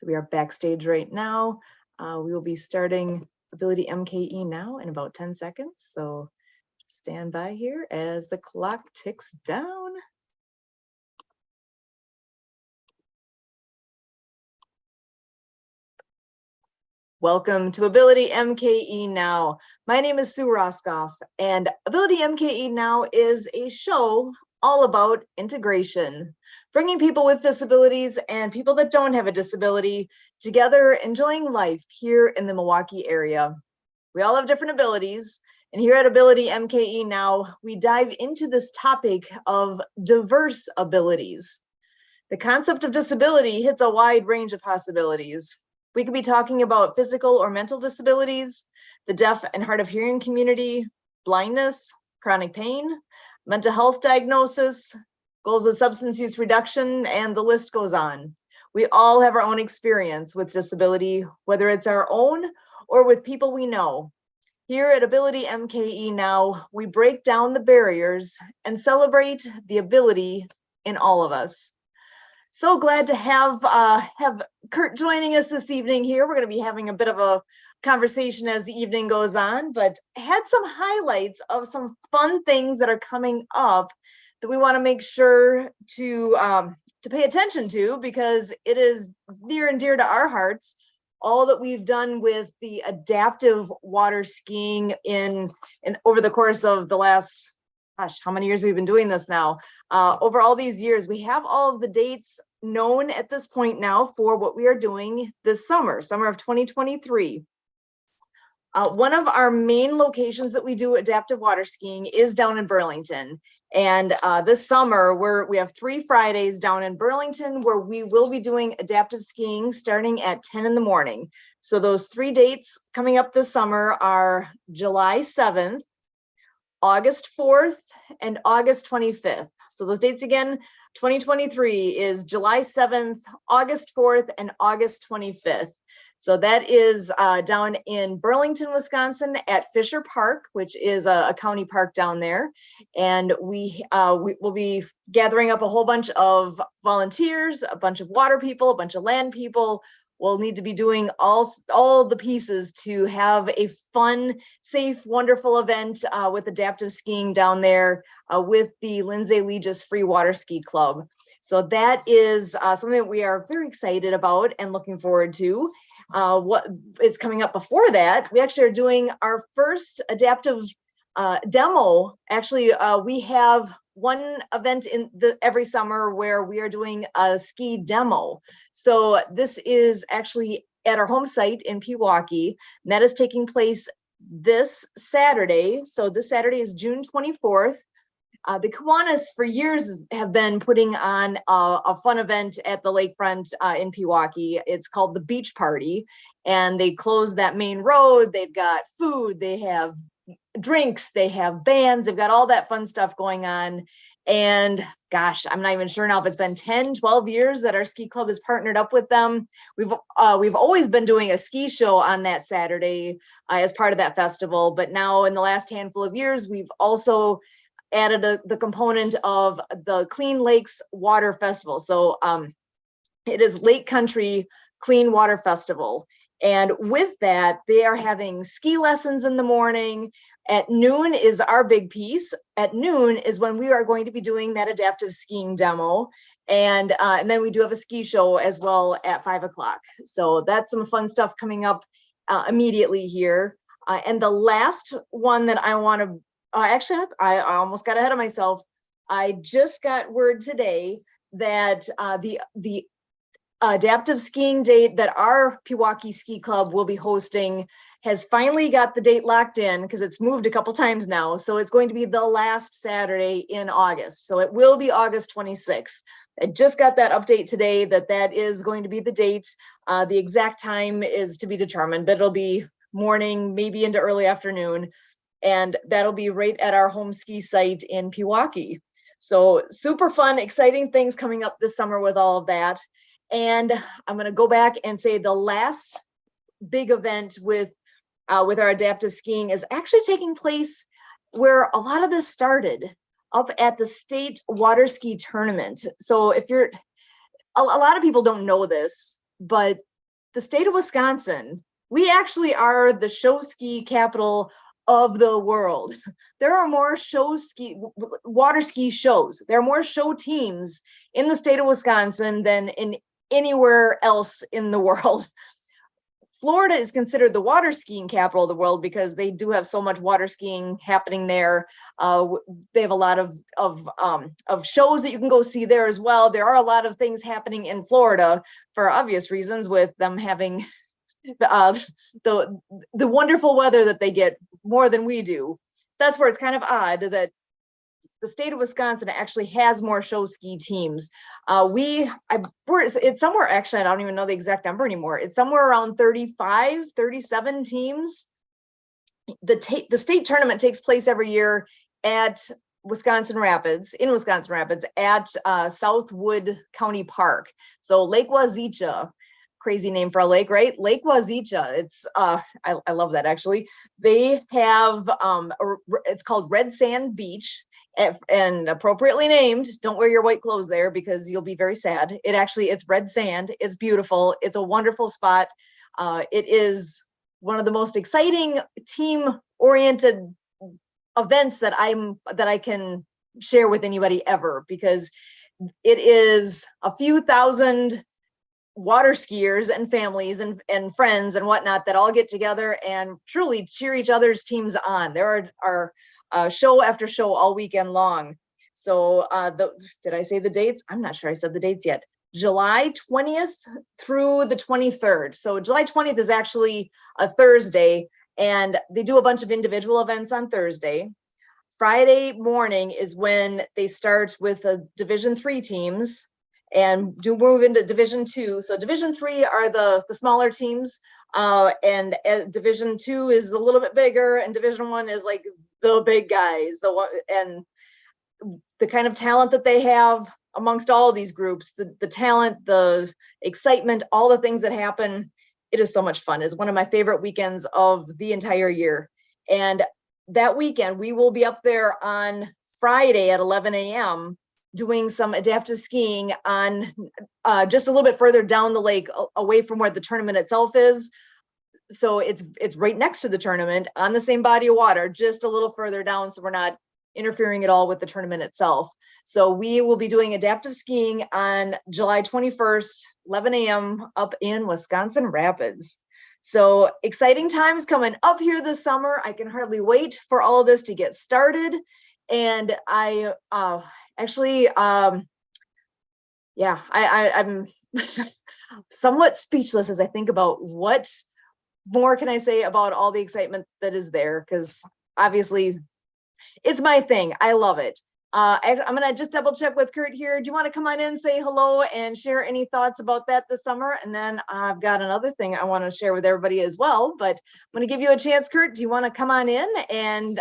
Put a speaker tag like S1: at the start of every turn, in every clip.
S1: So we are backstage right now. We will be starting AbilityMKE Now in about 10 seconds. So stand by here as the clock ticks down. Welcome to AbilityMKE Now. My name is Sue Roskoff, and AbilityMKE Now is a show all about integration, bringing people with disabilities and people that don't have a disability together, enjoying life here in the Milwaukee area. We all have different abilities, and here at AbilityMKE Now, we dive into this topic of diverse abilities. The concept of disability hits a wide range of possibilities. We could be talking about physical or mental disabilities, the deaf and hard of hearing community, blindness, chronic pain, mental health diagnosis, goals of substance use reduction, and the list goes on. We all have our own experience with disability, whether it's our own or with people we know. Here at AbilityMKE Now, we break down the barriers and celebrate the ability in all of us. So glad to have Kurt joining us this evening here. We're going to be having a bit of a conversation as the evening goes on, but had some highlights of some fun things that are coming up that we want to make sure to pay attention to, because it is near and dear to our hearts. All that we've done with the adaptive water skiing in over the course of the last, gosh, how many years have we been doing this now? Over all these years, we have all of the dates known at this point now for what we are doing this summer of 2023. One of our main locations that we do adaptive water skiing is down in Burlington. And this summer, we have 3 Fridays down in Burlington where we will be doing adaptive skiing starting at 10 in the morning. So those 3 dates coming up this summer are July 7th, August 4th, and August 25th. So those dates again, 2023 is July 7th, August 4th, and August 25th. So that is down in Burlington, Wisconsin at Fisher Park, which is a county park down there. And we will be gathering up a whole bunch of volunteers, a bunch of water people, a bunch of land people. We'll need to be doing all the pieces to have a fun, safe, wonderful event with adaptive skiing down there with the Lindsay Legis Free Water Ski Club. So that is something that we are very excited about and looking forward to. What is coming up before that, we actually are doing our first adaptive demo. Actually, we have one event every summer where we are doing a ski demo. So this is actually at our home site in Pewaukee, and that is taking place this Saturday. So this Saturday is June 24th. The Kiwanis for years have been putting on a fun event at the lakefront in Pewaukee. It's called the Beach Party, and they close that main road. They've got food, they have drinks, they have bands, they've got all that fun stuff going on. And gosh, I'm not even sure now if it's been 10, 12 years that our ski club has partnered up with them. We've always been doing a ski show on that Saturday as part of that festival, but now in the last handful of years, we've also added the component of the Clean Lakes Water Festival. So it is Lake Country Clean Water Festival. And with that, they are having ski lessons in the morning. At noon is our big piece. At noon is when we are going to be doing that adaptive skiing demo. And then we do have a ski show as well at 5 o'clock. So that's some fun stuff coming up immediately here. And the last one that I want to, actually, I almost got ahead of myself. I just got word today that the adaptive skiing date that our Pewaukee Ski Club will be hosting has finally got the date locked in, because it's moved a couple times now. So it's going to be the last Saturday in August. So it will be August 26th. I just got that update today that is going to be the date. The exact time is to be determined, but it'll be morning, maybe into early afternoon. And that'll be right at our home ski site in Pewaukee. So super fun, exciting things coming up this summer with all of that. And I'm going to go back and say the last big event with our adaptive skiing is actually taking place where a lot of this started, up at the state water ski tournament. So if you're, a lot of people don't know this, but the state of Wisconsin, we actually are the show ski capital of the world. There are more water ski shows. There are more show teams in the state of Wisconsin than in anywhere else in the world. Florida is considered the water skiing capital of the world because they do have so much water skiing happening there. They have a lot of shows that you can go see there as well. There are a lot of things happening in Florida for obvious reasons, with them having the wonderful weather that they get more than we do. That's where it's kind of odd that the state of Wisconsin actually has more show ski teams. It's somewhere, actually, I don't even know the exact number anymore. It's somewhere around 35, 37 teams. The state tournament takes place every year at in Wisconsin Rapids at Southwood County Park. So Lake Wazeecha, crazy name for a lake, right? Lake Wazeecha. It's I love that, actually. They have it's called Red Sand Beach, and appropriately named. Don't wear your white clothes there because you'll be very sad. It's red sand. It's beautiful. It's a wonderful spot. It is one of the most exciting team-oriented events that I can share with anybody ever, because it is a few thousand water skiers and families and friends and whatnot that all get together and truly cheer each other's teams on. There are show after show all weekend long. So did I say the dates? I'm not sure I said the dates yet. July 20th through the 23rd. So July 20th is actually a Thursday, and they do a bunch of individual events on Thursday. Friday morning is when they start with the Division 3 teams and do move into Division 2. So Division 3 are the smaller teams, and Division 2 is a little bit bigger, and Division 1 is like the big guys, and the kind of talent that they have amongst all of these groups, the talent, the excitement, all the things that happen. It is so much fun. It's one of my favorite weekends of the entire year. And that weekend, we will be up there on Friday at 11 a.m. doing some adaptive skiing on just a little bit further down the lake, away from where the tournament itself is. So it's right next to the tournament on the same body of water, just a little further down, so we're not interfering at all with the tournament itself. So we will be doing adaptive skiing on July 21st, 11 a.m. up in Wisconsin Rapids. So exciting times coming up here this summer. I can hardly wait for all of this to get started. And I actually, I'm somewhat speechless as I think about what more can I say about all the excitement that is there, because obviously it's my thing. I love it. I'm going to just double check with Kurt here. Do you want to come on in, say hello, and share any thoughts about that this summer? And then I've got another thing I want to share with everybody as well, but I'm going to give you a chance, Kurt. Do you want to come on in? And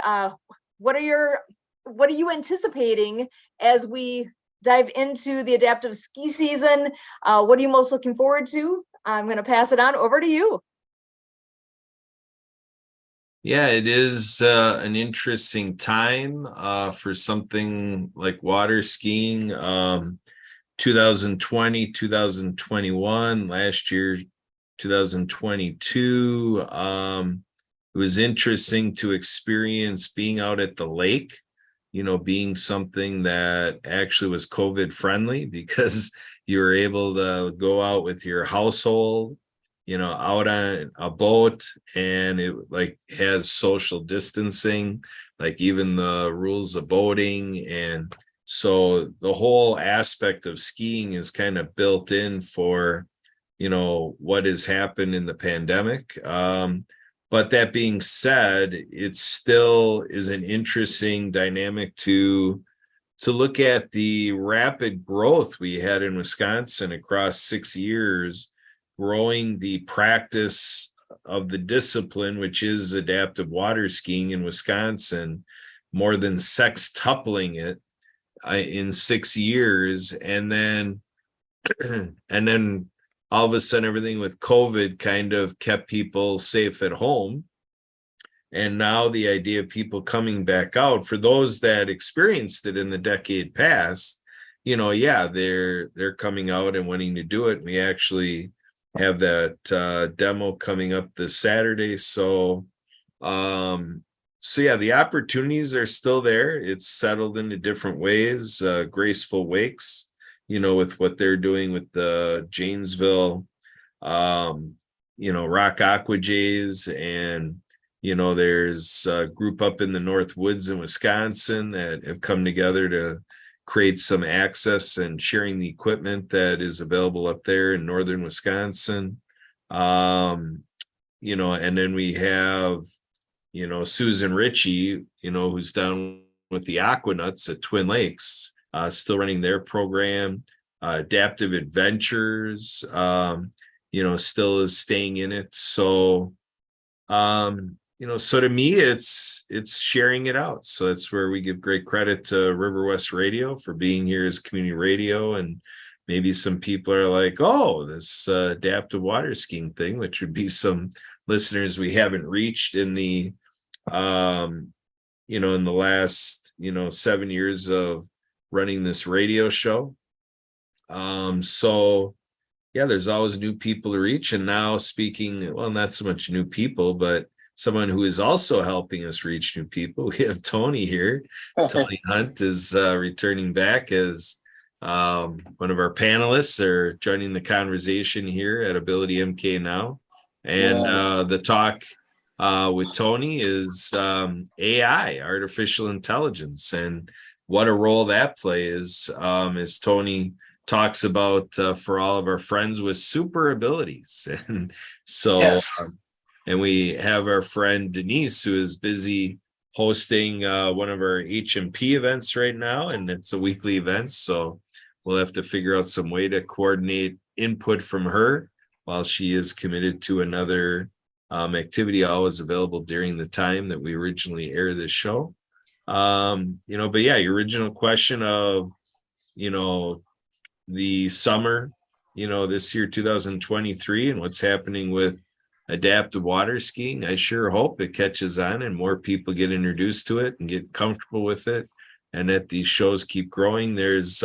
S1: what are you anticipating as we dive into the adaptive ski season? What are you most looking forward to? I'm going to pass it on over to you.
S2: Yeah, it is an interesting time for something like water skiing. 2020, 2021, last year, 2022. It was interesting to experience being out at the lake, being something that actually was COVID friendly, because you were able to go out with your household, out on a boat, and it like has social distancing, like even the rules of boating. And so the whole aspect of skiing is kind of built in for, what has happened in the pandemic. But that being said, it still is an interesting dynamic to look at the rapid growth we had in Wisconsin across 6 years, growing the practice of the discipline, which is adaptive water skiing in Wisconsin, more than sextupling it in 6 years. And then all of a sudden, everything with COVID kind of kept people safe at home. And now the idea of people coming back out, for those that experienced it in the decade past, they're coming out and wanting to do it. We actually have that demo coming up this Saturday. So yeah, the opportunities are still there. It's settled into different ways, graceful wakes, with what they're doing with the Janesville, Rock Aqua Jays, and there's a group up in the North Woods in Wisconsin that have come together to create some access and sharing the equipment that is available up there in northern Wisconsin. And then we have Susan Ritchie, who's down with the Aquanuts at Twin Lakes, still running their program. Adaptive Adventures, still is staying in it. So, so to me, it's sharing it out. So that's where we give great credit to River West Radio for being here as community radio. And maybe some people are like, oh, this adaptive water skiing thing, which would be some listeners we haven't reached in the in the last 7 years of running this radio show. So yeah, there's always new people to reach. And now speaking, well, not so much new people, but someone who is also helping us reach new people. We have Tony here. Tony Hunt is returning back as one of our panelists, or joining the conversation here at AbilityMKE Now. And
S3: Yes.
S2: the talk with Tony is AI, artificial intelligence, and what a role that plays, as Tony talks about for all of our friends with super abilities. And so,
S3: Yes.
S2: and we have our friend Denise, who is busy hosting one of our HMP events right now, and it's a weekly event. So we'll have to figure out some way to coordinate input from her while she is committed to another activity always available during the time that we originally air this show. But yeah, your original question of, the summer, this year, 2023, and what's happening with adaptive water skiing. I sure hope it catches on and more people get introduced to it and get comfortable with it, and that these shows keep growing. There's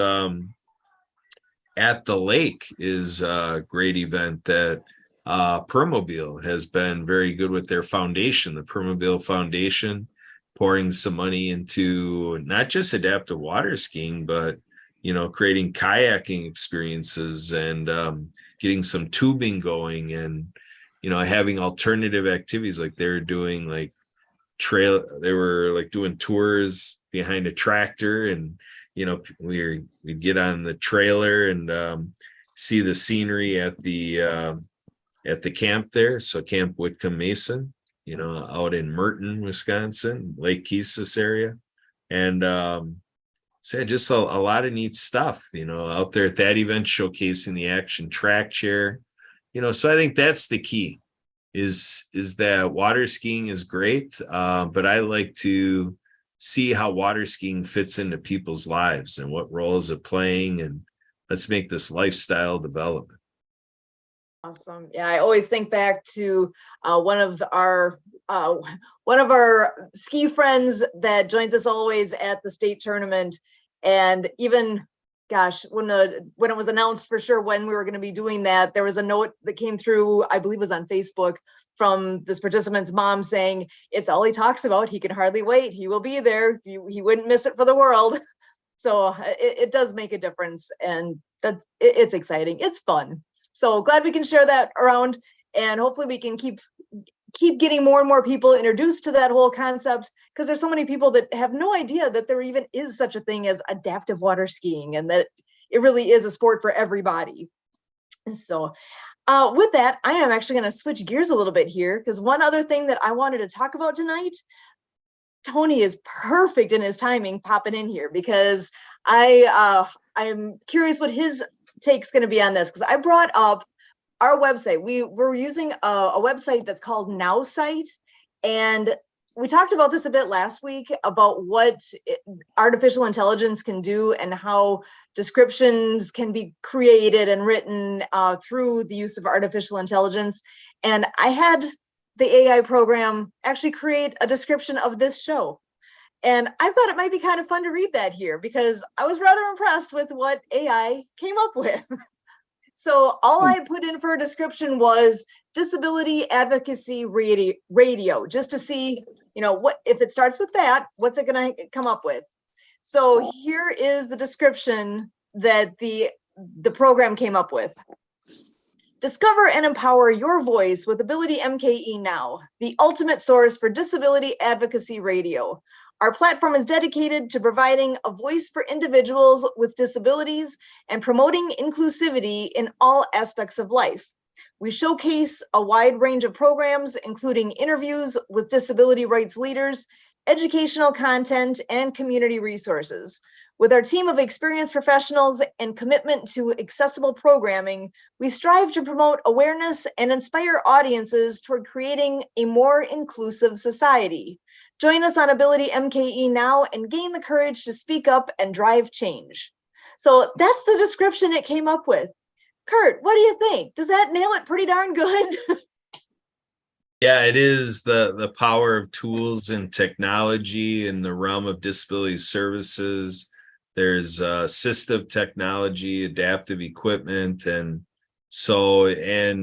S2: At the Lake is a great event that Permobile has been very good with their foundation, the Permobile Foundation, pouring some money into not just adaptive water skiing, but creating kayaking experiences and getting some tubing going, and having alternative activities. Like they were doing doing tours behind a tractor, and we'd get on the trailer and see the scenery at the camp there. So Camp Whitcomb Mason, out in Merton, Wisconsin, Lake Keesis area. And so yeah, just a lot of neat stuff, out there at that event, showcasing the action track chair. So I think that's the key, is that water skiing is great, but I like to see how water skiing fits into people's lives and what role is it playing, and let's make this lifestyle development.
S1: Awesome. Yeah, I always think back to one of our ski friends that joins us always at the state tournament. And even, gosh, when it was announced for sure when we were going to be doing that, there was a note that came through, I believe it was on Facebook, from this participant's mom saying, it's all he talks about. He can hardly wait. He will be there. He wouldn't miss it for the world. So it does make a difference, and it's exciting. It's fun. So glad we can share that around, and hopefully we can keep getting more and more people introduced to that whole concept, because there's so many people that have no idea that there even is such a thing as adaptive water skiing, and that it really is a sport for everybody. So with that, I am actually going to switch gears a little bit here, because one other thing that I wanted to talk about tonight, Tony is perfect in his timing popping in here, because I'm curious what his take's going to be on this, because I brought up our website. We're using a website that's called Now Site, and we talked about this a bit last week about what artificial intelligence can do and how descriptions can be created and written through the use of artificial intelligence. And I had the AI program actually create a description of this show. And I thought it might be kind of fun to read that here, because I was rather impressed with what AI came up with. So all I put in for a description was disability advocacy radio, just to see, what if it starts with that, what's it going to come up with? So here is the description that the program came up with. Discover and empower your voice with AbilityMKE Now, the ultimate source for disability advocacy radio. Our platform is dedicated to providing a voice for individuals with disabilities and promoting inclusivity in all aspects of life. We showcase a wide range of programs, including interviews with disability rights leaders, educational content, and community resources. With our team of experienced professionals and commitment to accessible programming, we strive to promote awareness and inspire audiences toward creating a more inclusive society. Join us on AbilityMKE Now and gain the courage to speak up and drive change. So that's the description it came up with. Kurt, what do you think? Does that nail it pretty darn good?
S2: Yeah, it is the power of tools and technology in the realm of disability services. There's assistive technology, adaptive equipment, and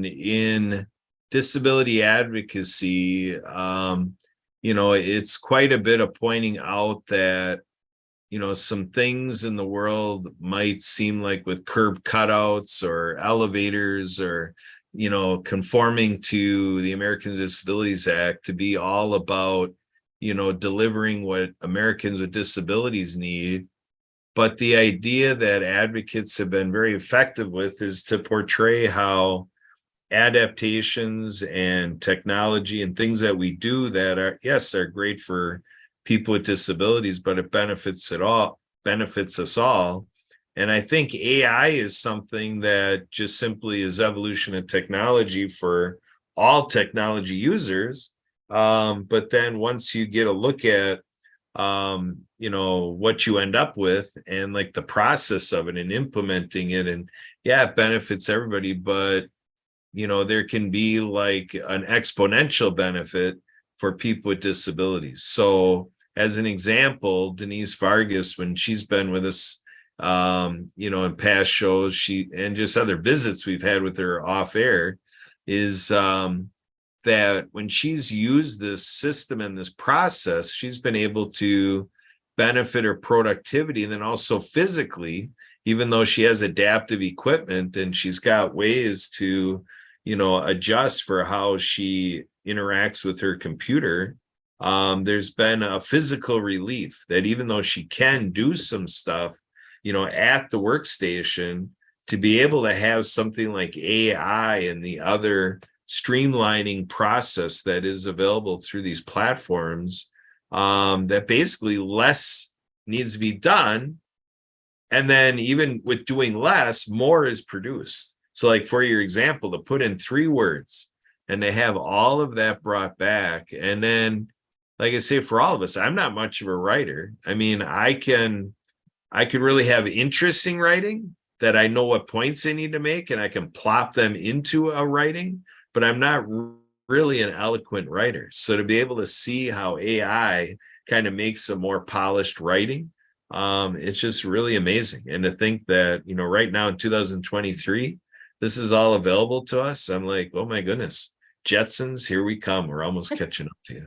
S2: in disability advocacy, it's quite a bit of pointing out that some things in the world might seem like with curb cutouts or elevators or conforming to the Americans with Disabilities Act to be all about delivering what Americans with disabilities need. But the idea that advocates have been very effective with is to portray how adaptations and technology and things that we do that are great for people with disabilities, but it benefits us all. And I think AI is something that just simply is evolution of technology for all technology users. But then once you get a look at what you end up with and like the process of it and implementing it, and it benefits everybody, but there can be like an exponential benefit for people with disabilities. So as an example, Denise Vargas, when she's been with us in past shows, and just other visits we've had with her off air, is that when she's used this system and this process, she's been able to benefit her productivity, and then also physically, even though she has adaptive equipment and she's got ways to adjust for how she interacts with her computer. There's been a physical relief that even though she can do some stuff at the workstation, to be able to have something like AI and the other streamlining process that is available through these platforms, that basically less needs to be done. And then even with doing less, more is produced. So like for your example, to put in 3 words and to have all of that brought back. And then, like I say, for all of us, I'm not much of a writer. I mean, I could really have interesting writing that I know what points I need to make and I can plop them into a writing, but I'm not really an eloquent writer. So to be able to see how AI kind of makes a more polished writing, it's just really amazing. And to think that, right now in 2023, this is all available to us. I'm like, oh my goodness, Jetsons, here we come. We're almost catching up to you.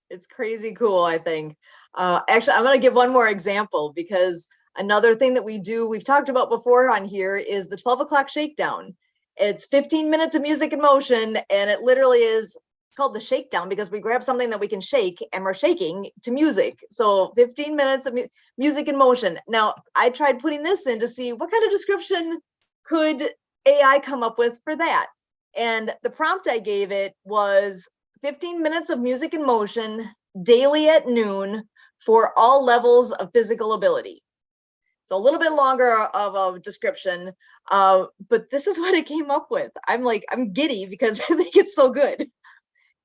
S1: It's crazy cool, I think. Actually, I'm going to give one more example, because another thing that we've talked about before on here, is the 12 o'clock shakedown. It's 15 minutes of music and motion, and it literally is called the shakedown because we grab something that we can shake and we're shaking to music. So 15 minutes of music and motion. Now, I tried putting this in to see what kind of description could AI come up with for that. And the prompt I gave it was 15 minutes of music and motion daily at noon for all levels of physical ability. So a little bit longer of a description, but this is what it came up with. I'm giddy because I think it's so good.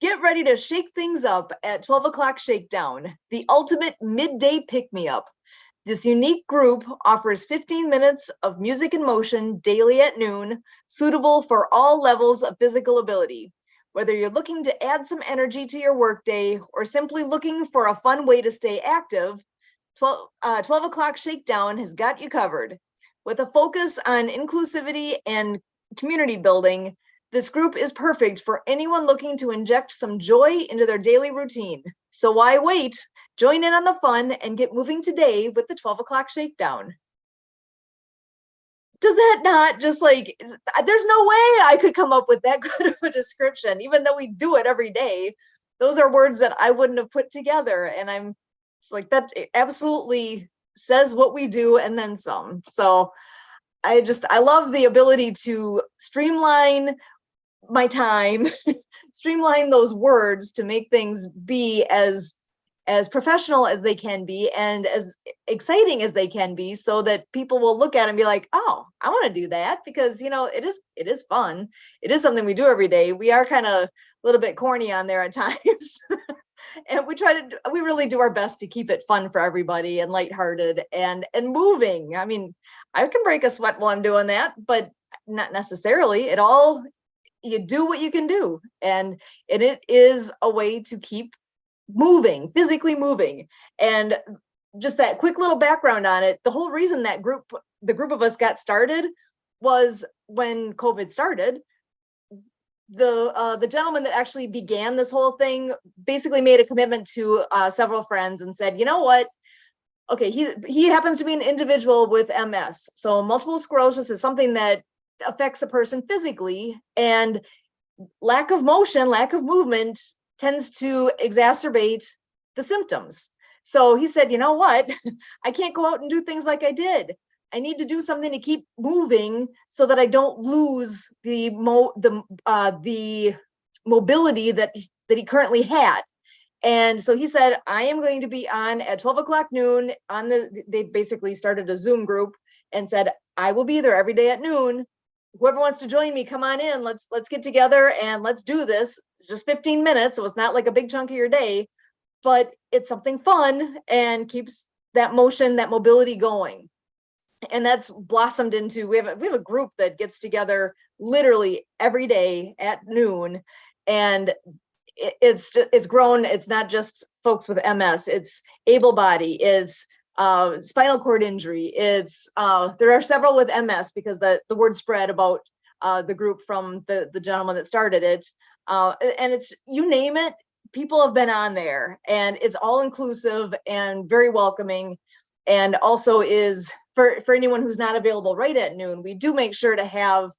S1: Get ready to shake things up at 12 o'clock shakedown, the ultimate midday pick-me-up. This unique group offers 15 minutes of music and motion daily at noon, suitable for all levels of physical ability. Whether you're looking to add some energy to your workday or simply looking for a fun way to stay active, 12 o'clock shakedown has got you covered. With a focus on inclusivity and community building, this group is perfect for anyone looking to inject some joy into their daily routine. So why wait? Join in on the fun and get moving today with the 12 o'clock shakedown. Does that not just like, there's no way I could come up with that good of a description, even though we do it every day. Those are words that I wouldn't have put together. And I'm just like, that absolutely says what we do and then some. So I love the ability to streamline my time, streamline those words to make things be as professional as they can be and as exciting as they can be, so that people will look at it and be like, oh, I want to do that, because it is fun. It is something we do every day. We are kind of a little bit corny on there at times. And we really do our best to keep it fun for everybody and lighthearted and moving. I mean, I can break a sweat while I'm doing that, but not necessarily at all. You do what you can do, and it is a way to keep moving, physically moving. And just that quick little background on it, the whole reason that the group of us got started was when COVID started. The gentleman that actually began this whole thing basically made a commitment to several friends and said, you know what? Okay, he happens to be an individual with MS. So multiple sclerosis is something that affects a person physically, and lack of motion, lack of movement tends to exacerbate the symptoms. So he said, you know what? I can't go out and do things like I did. I need to do something to keep moving so that I don't lose the mobility that he currently had. And so he said, I am going to be on at 12 o'clock noon on they basically started a Zoom group and said, I will be there every day at noon. Whoever wants to join me, come on in. Let's get together and let's do this. It's just 15 minutes. So it's not like a big chunk of your day, but it's something fun and keeps that motion, that mobility going. And that's blossomed into, we have a group that gets together literally every day at noon. And it's grown. It's not just folks with MS, it's able body, it's spinal cord injury. It's there are several with MS because the word spread about the group from the gentleman that started it. And it's, you name it, people have been on there, and it's all inclusive and very welcoming. And also is for anyone who's not available right at noon, we do make sure to have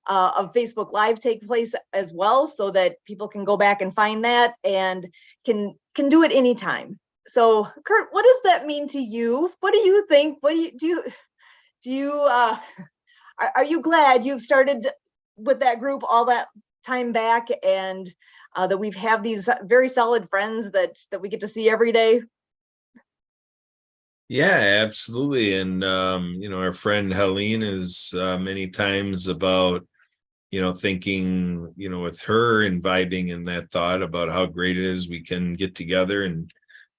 S1: a Facebook Live take place as well, so that people can go back and find that and can do it anytime. So Kurt, what does that mean to you? What do you think? What do you are you glad you've started with that group all that time back, and that we've have these very solid friends that we get to see every day?
S2: Yeah, absolutely. And our friend Helene is many times about thinking, with her and vibing in that thought about how great it is we can get together and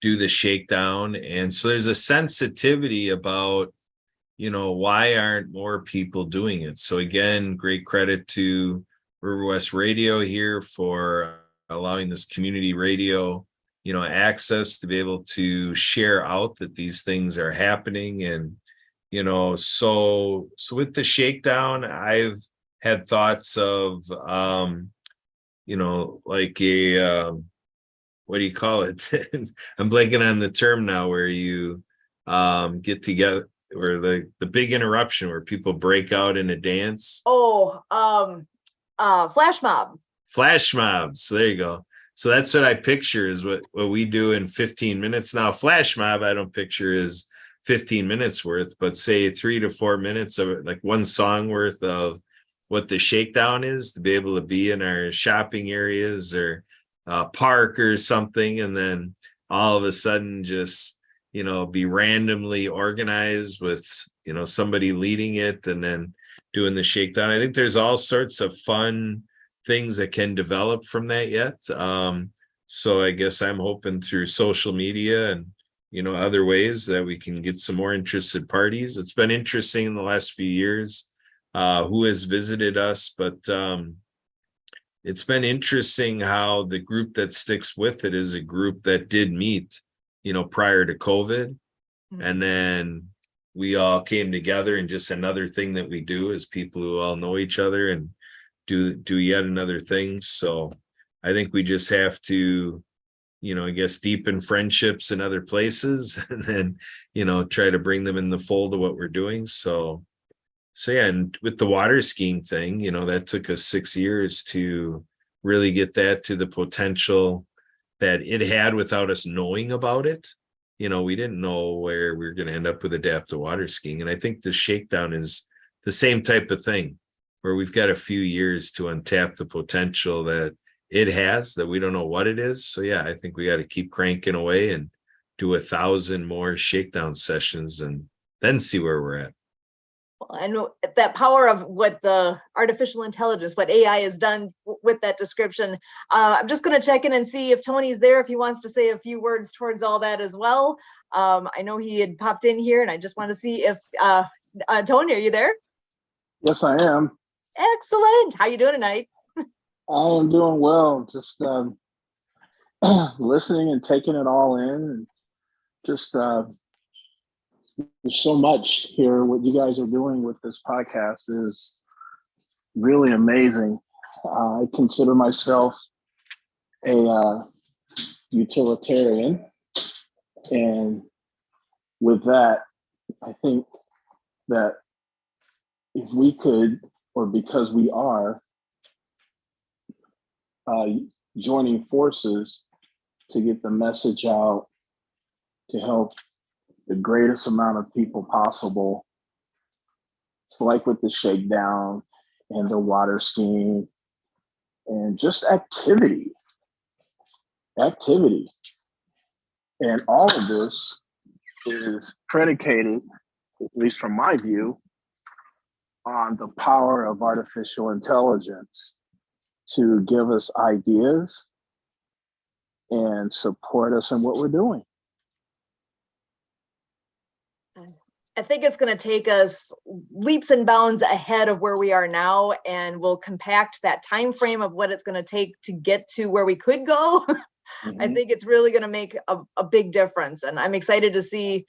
S2: do the shakedown. And so there's a sensitivity about, why aren't more people doing it? So again, great credit to River West Radio here for allowing this community radio, access to be able to share out that these things are happening. And, so with the shakedown, I've had thoughts of, like a, what do you call it? I'm blanking on the term now, where you get together, or the big interruption where people break out in a dance.
S1: Oh, flash mob.
S2: Flash mobs. So there you go. So that's what I picture is what we do in 15 minutes. Now, flash mob, I don't picture is 15 minutes worth, but say 3 to 4 minutes of it, like one song worth of what the shakedown is, to be able to be in our shopping areas or park or something, and then all of a sudden just be randomly organized with somebody leading it and then doing the shakedown. I think there's all sorts of fun things that can develop from that yet. So I guess I'm hoping through social media and other ways that we can get some more interested parties. It's been interesting in the last few years who has visited us, but it's been interesting how the group that sticks with it is a group that did meet, prior to COVID. Mm-hmm. And then we all came together, and just another thing that we do as people who all know each other and do yet another thing. So I think we just have to, I guess, deepen friendships in other places, and then, try to bring them in the fold of what we're doing. So yeah, and with the water skiing thing, that took us 6 years to really get that to the potential that it had without us knowing about it. We didn't know where we were going to end up with adaptive water skiing. And I think the shakedown is the same type of thing, where we've got a few years to untap the potential that it has, that we don't know what it is. So yeah, I think we got to keep cranking away and do 1,000 more shakedown sessions and then see where we're at.
S1: And that power of what the artificial intelligence, what AI has done with that description. I'm just going to check in and see if Tony's there, if he wants to say a few words towards all that as well. I know he had popped in here, and I just want to see if, Tony, are you there?
S3: Yes, I am.
S1: Excellent. How you doing tonight?
S3: I am doing well. Just listening and taking it all in. And just there's so much here. What you guys are doing with this podcast is really amazing. I consider myself a utilitarian, and with that, I think that if we could, or because we are joining forces to get the message out to help the greatest amount of people possible. It's like with the shakedown and the water skiing and just activity. And all of this is predicated, at least from my view, on the power of artificial intelligence to give us ideas and support us in what we're doing.
S1: I think it's going to take us leaps and bounds ahead of where we are now, and we'll compact that time frame of what it's going to take to get to where we could go. Mm-hmm. I think it's really going to make a big difference, and I'm excited to see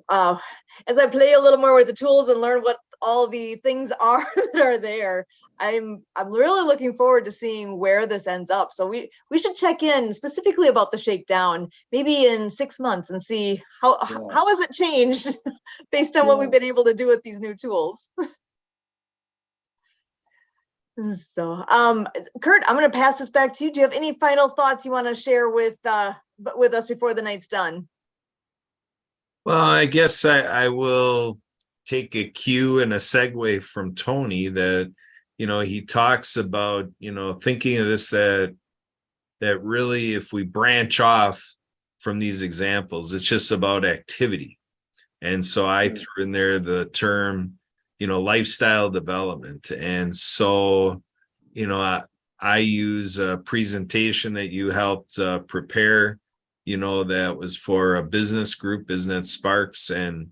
S1: as I play a little more with the tools and learn what all the things are that are there. I'm really looking forward to seeing where this ends up. So we should check in specifically about the shakedown maybe in 6 months and see how has it changed based on what we've been able to do with these new tools. So Kurt, I'm going to pass this back to you. Do you have any final thoughts you want to share with us before the night's done?
S2: Well, I guess I will take a cue and a segue from Tony that, he talks about, thinking of this, that really, if we branch off from these examples, it's just about activity. And so I threw in there the term, lifestyle development. And so, I use a presentation that you helped prepare, that was for a business group, Business Sparks. And,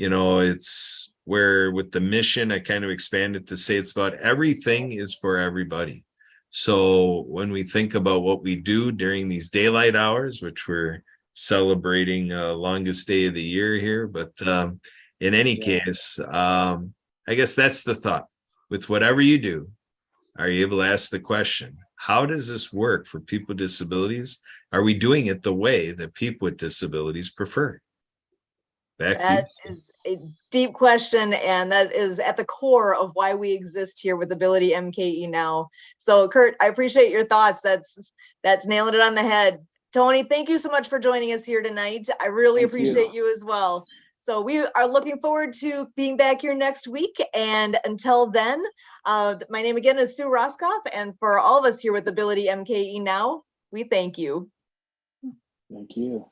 S2: it's where with the mission, I kind of expanded to say it's about everything is for everybody. So when we think about what we do during these daylight hours, which we're celebrating longest day of the year here, but in any case, I guess that's the thought. With whatever you do, are you able to ask the question, how does this work for people with disabilities? Are we doing it the way that people with disabilities prefer?
S1: That is a deep question, and that is at the core of why we exist here with AbilityMKE Now. So Kurt, I appreciate your thoughts. That's nailing it on the head. Tony, thank you so much for joining us here tonight. I really appreciate you as well. So we are looking forward to being back here next week. And until then, my name again is Sue Roskoff. And for all of us here with AbilityMKE Now, we thank you.
S3: Thank you.